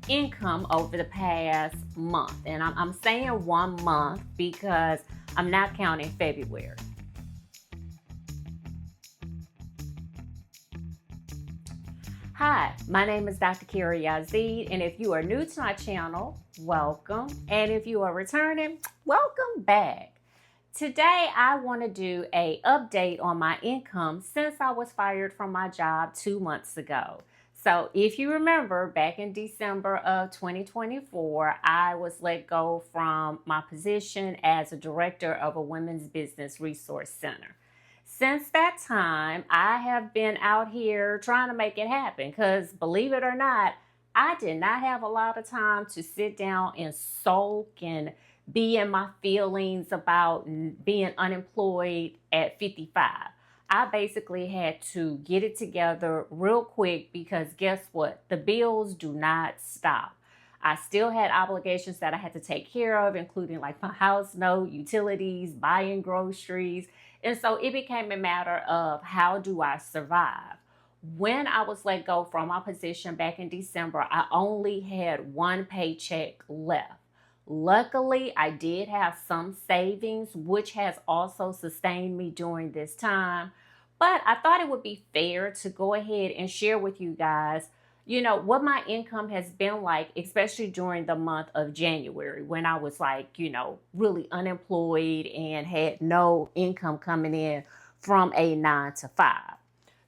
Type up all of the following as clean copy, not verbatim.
income over the past month. And I'm saying 1 month because I'm not counting February. Hi, my name is Dr. Carey Yazeed, and if you are new to my channel, welcome. And if you are returning, welcome back. Today, I want to do an update on my income since I was fired from my job 2 months ago. So if you remember, back in December of 2024, I was let go from my position as a director of a women's business resource center. Since that time, I have been out here trying to make it happen because, believe it or not, I did not have a lot of time to sit down and sulk and be in my feelings about being unemployed at 55. I basically had to get it together real quick because guess what? The bills do not stop. I still had obligations that I had to take care of, including like my house note, utilities, buying groceries. And so it became a matter of how do I survive? When I was let go from my position back in December, I only had one paycheck left. Luckily, I did have some savings, which has also sustained me during this time. But I thought it would be fair to go ahead and share with you guys, what my income has been like, especially during the month of January when I was like, really unemployed and had no income coming in from a 9 to 5.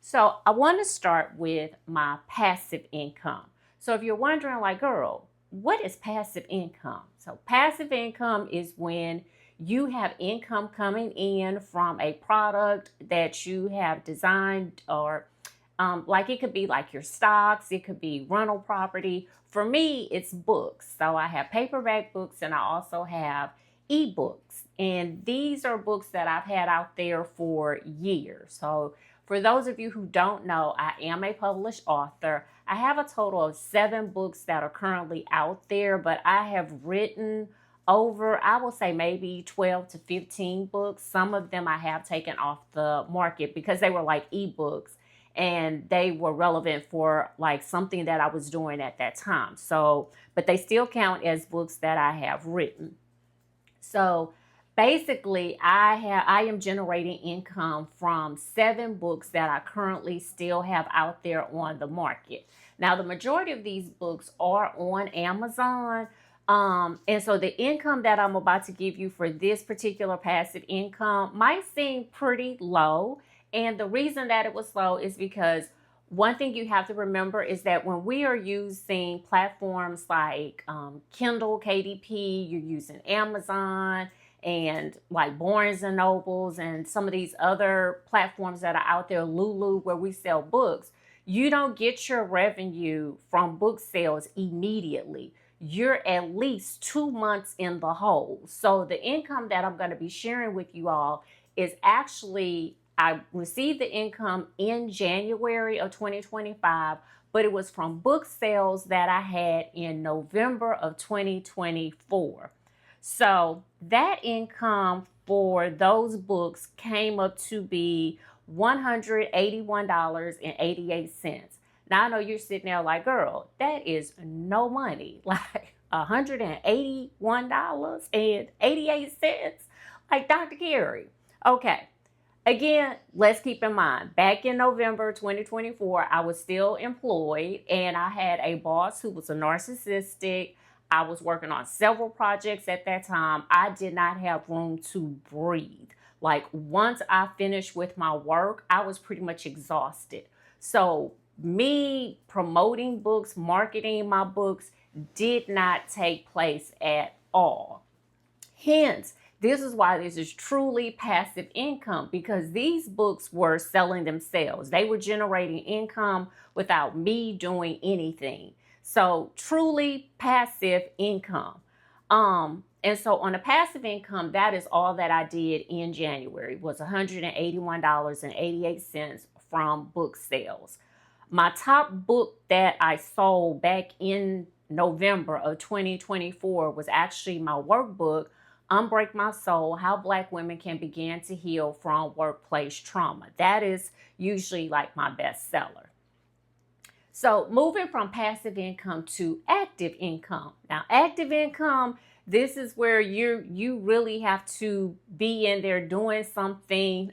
So I want to start with my passive income. So if you're wondering like, girl, what is passive income? So passive income is when you have income coming in from a product that you have designed, or like it could be like your stocks, it could be rental property. For me, it's books. So I have paperback books and I also have ebooks. And these are books that I've had out there for years. So for those of you who don't know, I am a published author. I have a total of 7 books that are currently out there, but I have written over, I will say maybe 12 to 15 books. Some of them I have taken off the market because they were like ebooks and they were relevant for like something that I was doing at that time. So, but they still count as books that I have written. So basically, I am generating income from 7 books that I currently still have out there on the market. Now, the majority of these books are on Amazon. And so the income that I'm about to give you for this particular passive income might seem pretty low. And the reason that it was low is because one thing you have to remember is that when we are using platforms like Kindle, KDP, you're using Amazon and like Barnes and Nobles and some of these other platforms that are out there, Lulu, where we sell books, you don't get your revenue from book sales immediately. You're at least 2 months in the hole. So the income that I'm going to be sharing with you all is actually, I received the income in January of 2025, but it was from book sales that I had in November of 2024. So that income for those books came up to be $181.88. Now I know you're sitting there like, girl, that is no money. Like $181.88. Like Dr. Carey. Okay. Again, let's keep in mind, back in November 2024, I was still employed and I had a boss who was a narcissistic. I was working on several projects at that time. I did not have room to breathe. Like once I finished with my work, I was pretty much exhausted. So me promoting books, marketing my books did not take place at all. Hence, this is why this is truly passive income, because these books were selling themselves. They were generating income without me doing anything. So truly passive income. And so on a passive income, that is all that I did in January was $181.88 from book sales. My top book that I sold back in November of 2024 was actually my workbook, Unbreak My Soul, How Black Women Can Begin to Heal from Workplace Trauma. That is usually like my bestseller. So moving from passive income to active income. Now, active income, this is where you really have to be in there doing something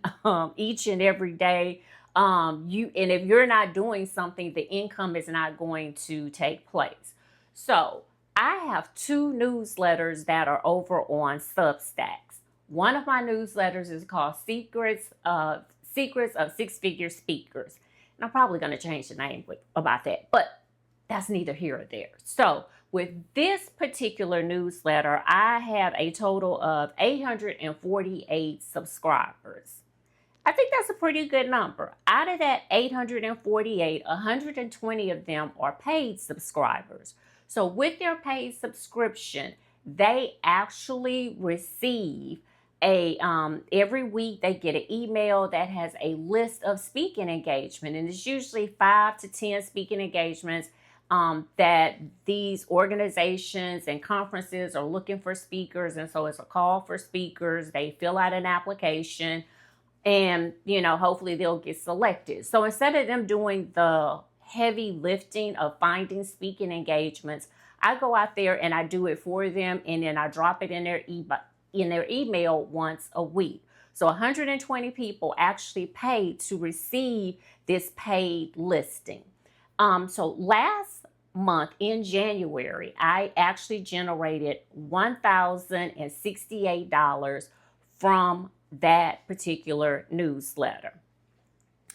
each and every day. And if you're not doing something, the income is not going to take place. So I have two newsletters that are over on Substacks. One of my newsletters is called Secrets of Six-Figure Speakers. And I'm probably going to change the name about that, but that's neither here or there. So with this particular newsletter, I have a total of 848 subscribers. I think that's a pretty good number. Out of that 848, 120 of them are paid subscribers. So with their paid subscription, they actually receive every week they get an email that has a list of speaking engagement, and it's usually 5 to 10 speaking engagements that these organizations and conferences are looking for speakers. And so it's a call for speakers. They fill out an application, and hopefully they'll get selected. So instead of them doing the heavy lifting of finding speaking engagements, I go out there and I do it for them, and then I drop it in their email once a week. So 120 people actually paid to receive this paid listing. So last month in January, I actually generated $1,068 from that particular newsletter.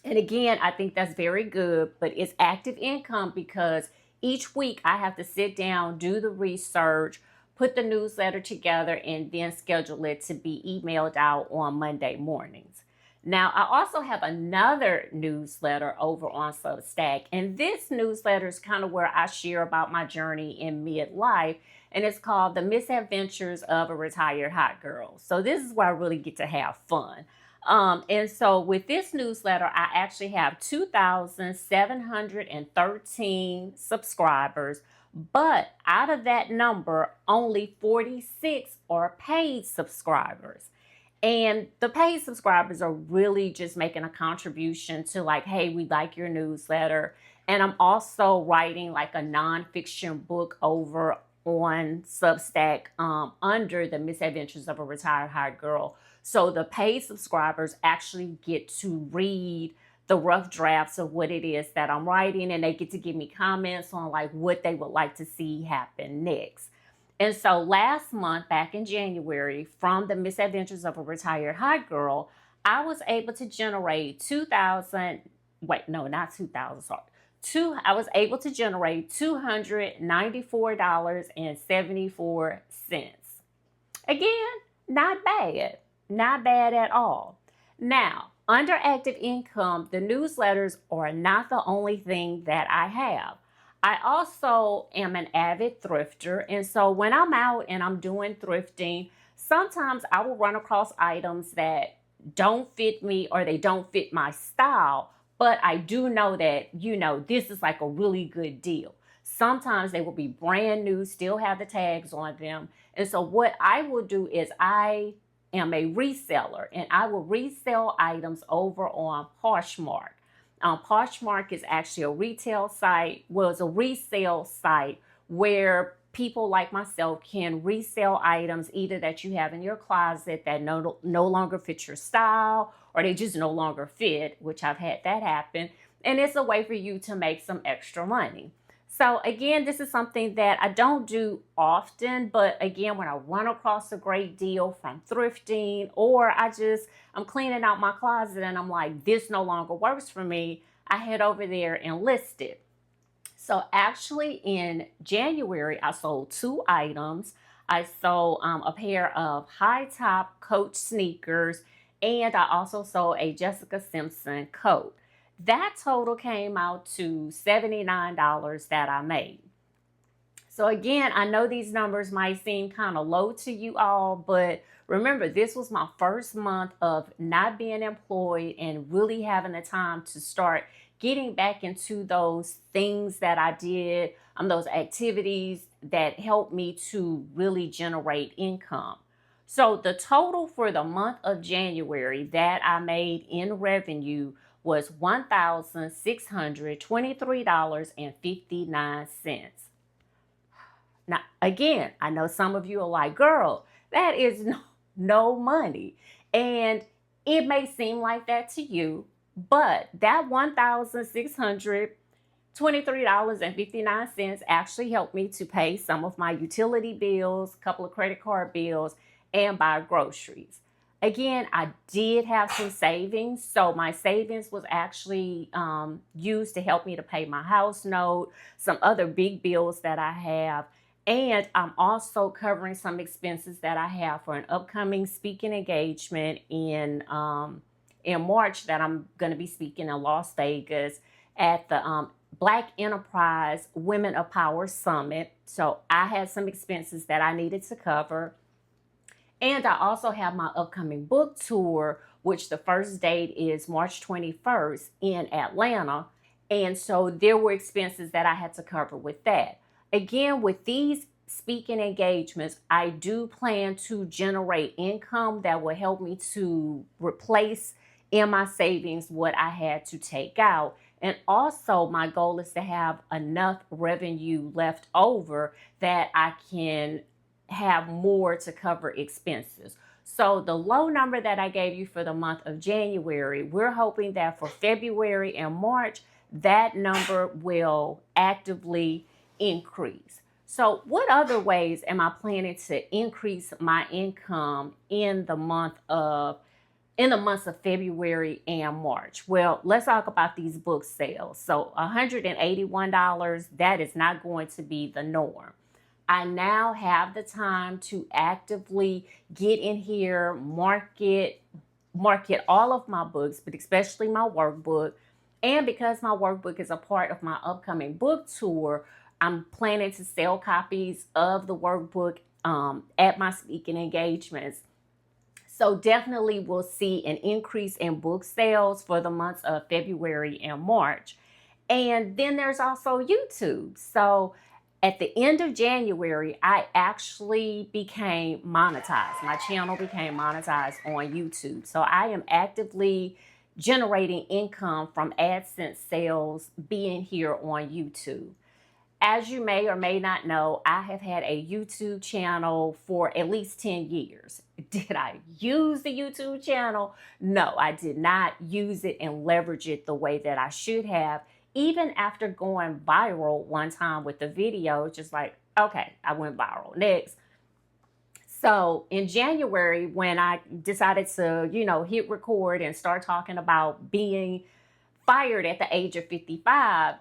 And again, I think that's very good, but it's active income because each week I have to sit down, do the research, put the newsletter together, and then schedule it to be emailed out on Monday mornings. Now, I also have another newsletter over on Substack, and this newsletter is kind of where I share about my journey in midlife, and it's called The Misadventures of a Retired Hot Girl. So this is where I really get to have fun. And so with this newsletter, I actually have 2,713 subscribers. But out of that number, only 46 are paid subscribers. And the paid subscribers are really just making a contribution to like, hey, we like your newsletter. And I'm also writing like a nonfiction book over on Substack under The Misadventures of a Retired Hot Girl. So the paid subscribers actually get to read the rough drafts of what it is that I'm writing, and they get to give me comments on like what they would like to see happen next. And so last month, back in January, from The Misadventures of a Retired Hot Girl, I was able to generate I was able to generate $294.74. Again, not bad at all. Now, under active income, the newsletters are not the only thing that I have. I also am an avid thrifter, and so when I'm out and I'm doing thrifting, sometimes I will run across items that don't fit me or they don't fit my style, but I do know that, this is like a really good deal. Sometimes they will be brand new, still have the tags on them. And so what I will do is I am a reseller, and I will resell items over on Poshmark. Poshmark is actually a retail site, it's a resale site where people like myself can resell items either that you have in your closet that no longer fit your style, or they just no longer fit, which I've had that happen. And it's a way for you to make some extra money. So again, this is something that I don't do often, but again, when I run across a great deal from thrifting, or I'm cleaning out my closet and I'm like, this no longer works for me, I head over there and list it. So actually in January, I sold 2 items. I sold a pair of high top Coach sneakers, and I also sold a Jessica Simpson coat. That total came out to $79 that I made. So again, I know these numbers might seem kind of low to you all, but remember, this was my first month of not being employed and really having the time to start getting back into those things that I did, those activities that helped me to really generate income. So the total for the month of January that I made in revenue was $1,623.59. Now, again, I know some of you are like, girl, that is no money. And it may seem like that to you, but that $1,623.59 actually helped me to pay some of my utility bills, a couple of credit card bills, and buy groceries. Again, I did have some savings. So my savings was actually used to help me to pay my house note, some other big bills that I have. And I'm also covering some expenses that I have for an upcoming speaking engagement in March that I'm going to be speaking in Las Vegas at the Black Enterprise Women of Power Summit. So I had some expenses that I needed to cover. And I also have my upcoming book tour, which the first date is March 21st in Atlanta. And so there were expenses that I had to cover with that. Again, with these speaking engagements, I do plan to generate income that will help me to replace in my savings what I had to take out. And also my goal is to have enough revenue left over that I can have more to cover expenses. So the low number that I gave you for the month of January, we're hoping that for February and March, that number will actively increase. So what other ways am I planning to increase my income in the months of February and March? Well, let's talk about these book sales. So $181, that is not going to be the norm. I now have the time to actively get in here, market all of my books, but especially my workbook. And because my workbook is a part of my upcoming book tour, I'm planning to sell copies of the workbook at my speaking engagements. So definitely we'll see an increase in book sales for the months of February and March. And then there's also YouTube. So at the end of January, I actually became monetized. My channel became monetized on YouTube. So I am actively generating income from AdSense sales being here on YouTube. As you may or may not know, I have had a YouTube channel for at least 10 years. Did I use the YouTube channel? No, I did not use it and leverage it the way that I should have. Even after going viral one time with the video, just like, okay, I went viral. Next. So in January, when I decided to, hit record and start talking about being fired at the age of 55,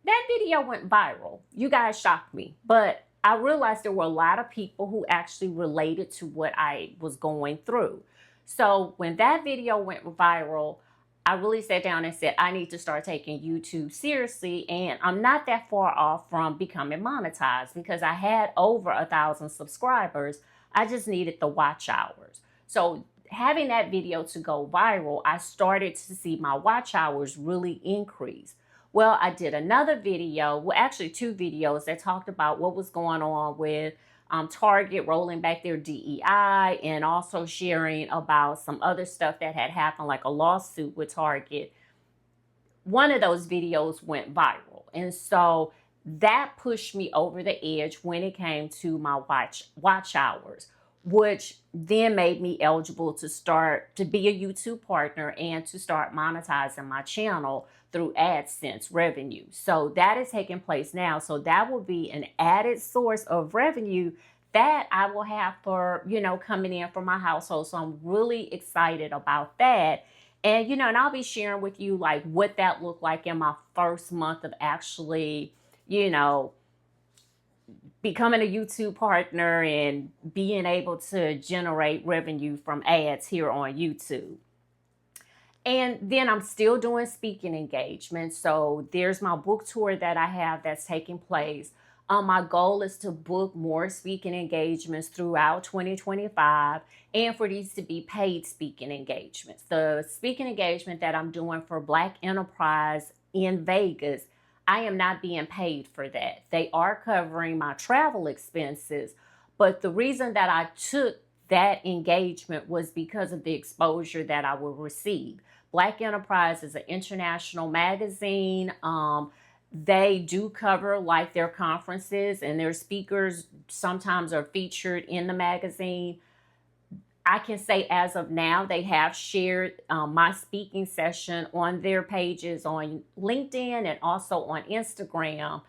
that video went viral. You guys shocked me. But I realized there were a lot of people who actually related to what I was going through. So when that video went viral, I really sat down and said, I need to start taking YouTube seriously. And I'm not that far off from becoming monetized because I had over 1,000 subscribers. I just needed the watch hours. So having that video to go viral, I started to see my watch hours really increase. Well, I did another video, well, actually 2 videos that talked about what was going on with Target rolling back their DEI and also sharing about some other stuff that had happened, like a lawsuit with Target. One of those videos went viral. And so that pushed me over the edge when it came to my watch hours, which then made me eligible to start to be a YouTube partner and to start monetizing my channel through AdSense revenue. So that is taking place now. So that will be an added source of revenue that I will have for, coming in for my household. So I'm really excited about that. And, and I'll be sharing with you like what that looked like in my first month of actually, becoming a YouTube partner and being able to generate revenue from ads here on YouTube. And then I'm still doing speaking engagements. So there's my book tour that I have that's taking place. My goal is to book more speaking engagements throughout 2025 and for these to be paid speaking engagements. The speaking engagement that I'm doing for Black Enterprise in Vegas, I am not being paid for that. They are covering my travel expenses, but the reason that I took that engagement was because of the exposure that I will receive. Black Enterprise is an international magazine. They do cover like their conferences, and their speakers sometimes are featured in the magazine. I can say as of now, they have shared my speaking session on their pages on LinkedIn and also on Instagram.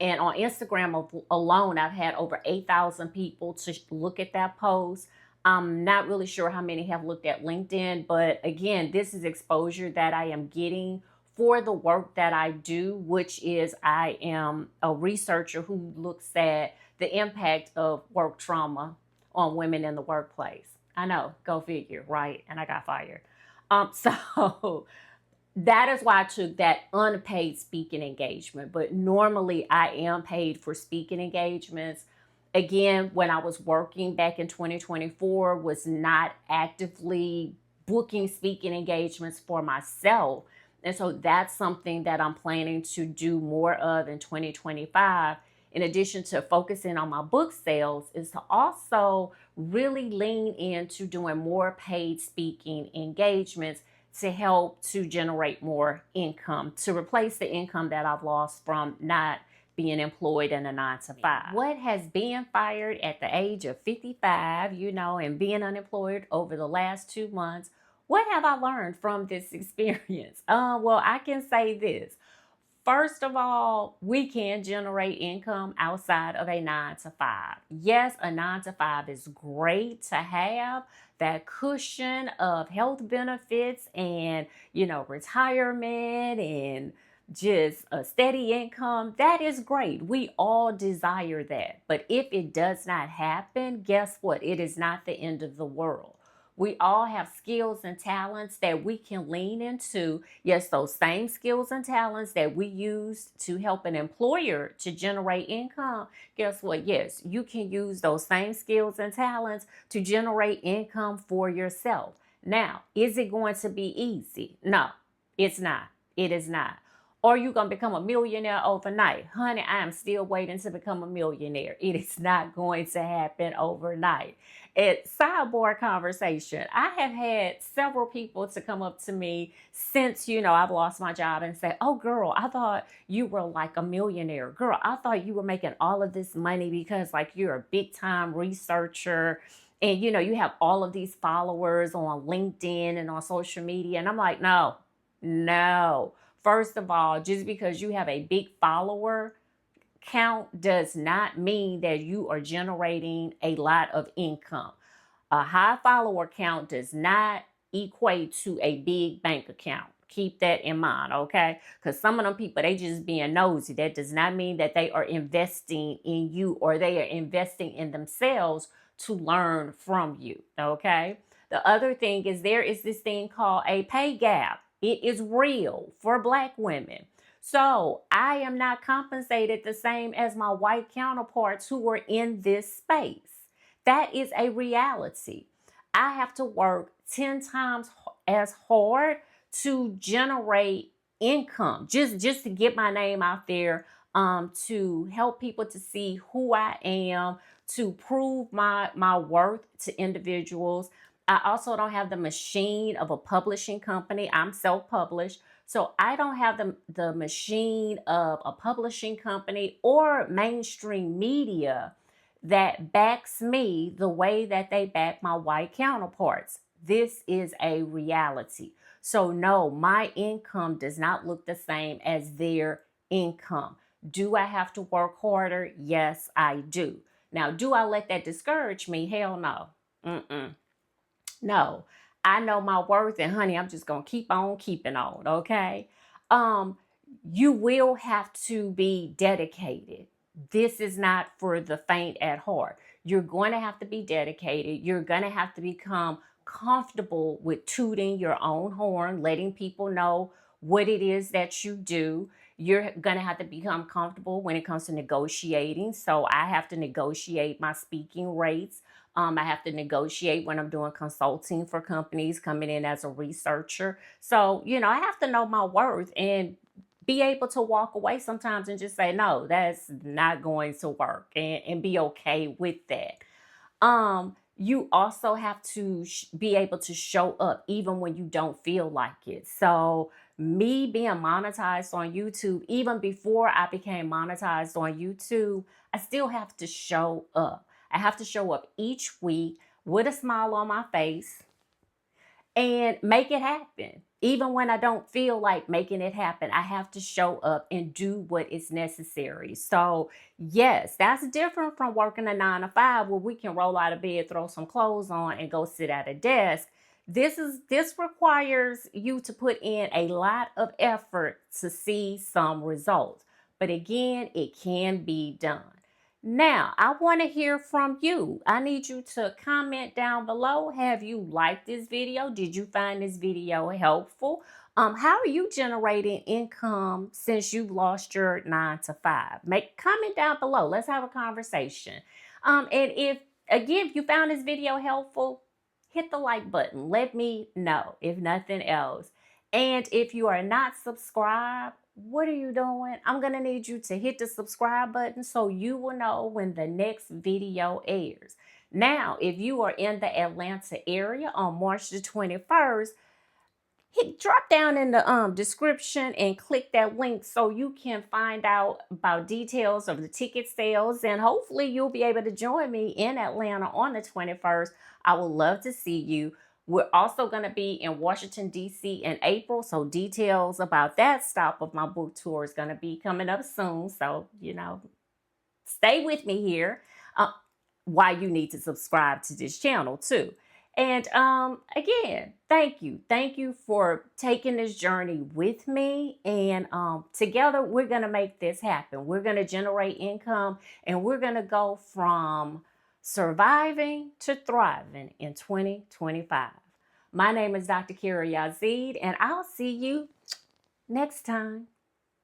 And on Instagram alone, I've had over 8,000 people to look at that post. I'm not really sure how many have looked at LinkedIn, but again, this is exposure that I am getting for the work that I do, which is I am a researcher who looks at the impact of work trauma on women in the workplace. I know, go figure, right? And I got fired. So that is why I took that unpaid speaking engagement. But normally I am paid for speaking engagements. Again, when I was working back in 2024, was not actively booking speaking engagements for myself. And so that's something that I'm planning to do more of in 2025. In addition to focusing on my book sales, is to also really lean into doing more paid speaking engagements to help to generate more income, to replace the income that I've lost from not being employed in a 9 to 5. What has being fired at the age of 55, and being unemployed over the last 2 months, what have I learned from this experience? Well, I can say this. First of all, we can generate income outside of a 9 to 5. Yes, a 9 to 5 is great to have that cushion of health benefits and, retirement and just a steady income. That is great. We all desire that. But if it does not happen, guess what? It is not the end of the world. We all have skills and talents that we can lean into. Yes, those same skills and talents that we use to help an employer to generate income. Guess what? Yes, you can use those same skills and talents to generate income for yourself. Now, is it going to be easy? No, it's not. It is not. Are you going to become a millionaire overnight? Honey, I am still waiting to become a millionaire. It is not going to happen overnight. Sidebar conversation, I have had several people to come up to me since, I've lost my job and say, oh, girl, I thought you were like a millionaire. Girl, I thought you were making all of this money because like you're a big time researcher and, you have all of these followers on LinkedIn and on social media. And I'm like, no. First of all, just because you have a big follower count does not mean that you are generating a lot of income. A high follower count does not equate to a big bank account. Keep that in mind, okay? Because some of them people, they just being nosy. That does not mean that they are investing in you or they are investing in themselves to learn from you, okay? The other thing is there is this thing called a pay gap. It is real for Black women. So I am not compensated the same as my white counterparts who are in this space. That is a reality. I have to work 10 times as hard to generate income, just to get my name out there, to help people to see who I am, to prove my worth to individuals. I also don't have the machine of a publishing company. I'm self-published. So I don't have the machine of a publishing company or mainstream media that backs me the way that they back my white counterparts. This is a reality. So no, my income does not look the same as their income. Do I have to work harder? Yes, I do. Now, do I let that discourage me? Hell no. No, I know my worth, and honey, I'm just gonna keep on keeping on, okay? You will have to be dedicated. This is not for the faint at heart. You're going to have to be dedicated. You're going to have to become comfortable with tooting your own horn, letting people know what it is that you do. You're going to have to become comfortable when it comes to negotiating. So I have to negotiate my speaking rates. I have to negotiate when I'm doing consulting for companies, coming in as a researcher. So, I have to know my worth and be able to walk away sometimes and just say, no, that's not going to work, and be okay with that. you also have to be able to show up even when you don't feel like it. So, me being monetized on YouTube, even before I became monetized on YouTube, I still have to show up. I have to show up each week with a smile on my face and make it happen. Even when I don't feel like making it happen, I have to show up and do what is necessary. So, yes, that's different from working a 9 to 5 where we can roll out of bed, throw some clothes on, and go sit at a desk. This requires you to put in a lot of effort to see some results. But again, it can be done. Now, I want to hear from you. I need you to comment down below. Have you liked this video? Did you find this video helpful? How are you generating income since you've lost your 9 to 5? Comment down below. Let's have a conversation. And if you found this video helpful, hit the like button. Let me know, if nothing else. And if you are not subscribed, what are you doing? I'm going to need you to hit the subscribe button so you will know when the next video airs. Now, if you are in the Atlanta area on March the 21st, drop down in the description and click that link so you can find out about details of the ticket sales, and hopefully you'll be able to join me in Atlanta on the 21st. I would love to see you. We're also going to be in Washington, D.C. in April, so details about that stop of my book tour is going to be coming up soon. So, stay with me here. Why you need to subscribe to this channel too. And again, thank you. Thank you for taking this journey with me. And together, we're going to make this happen. We're going to generate income, and we're going to go from surviving to thriving in 2025. My name is Dr. Carey Yazeed, and I'll see you next time.